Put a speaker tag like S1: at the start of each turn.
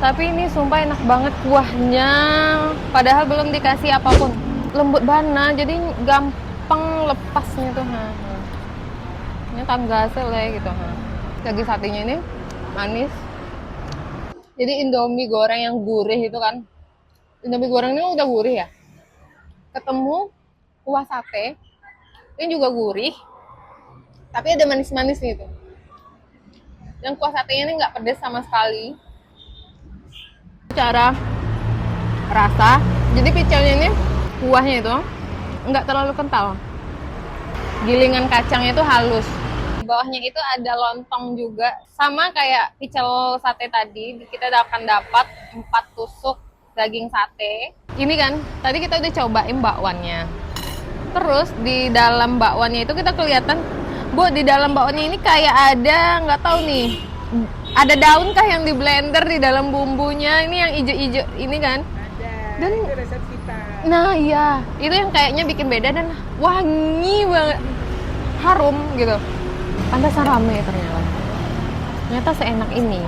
S1: Tapi ini sumpah enak banget kuahnya. Padahal belum dikasih apapun. Lembut banget, jadi gampang lepasnya tuh. Ini tangga sele gitu. Daging satenya ini manis. Jadi Indomie goreng yang gurih itu kan. Indomie goreng ini udah gurih ya. Ketemu kuah sate, ini juga gurih. Tapi ada manis-manis gitu. Dan kuah satenya ini nggak pedas sama sekali. Cara rasa, jadi picelnya ini kuahnya itu nggak terlalu kental. Gilingan kacangnya itu halus. Di bawahnya itu ada lontong juga. Sama kayak picel sate tadi, kita akan dapat 4 tusuk daging sate. Ini kan, tadi kita udah cobain bakwannya. Terus di dalam bakwannya itu kita kelihatan, Bu, di dalam bakwannya ini kayak ada, nggak tahu nih, ada daun kah yang di blender di dalam bumbunya? Ini yang ijo-ijo ini kan?
S2: Ada.
S1: Dan
S2: itu resep kita.
S1: nah iya, itu yang kayaknya bikin beda dan wangi banget, harum gitu. Pantesan rame ternyata. Ternyata seenak ini.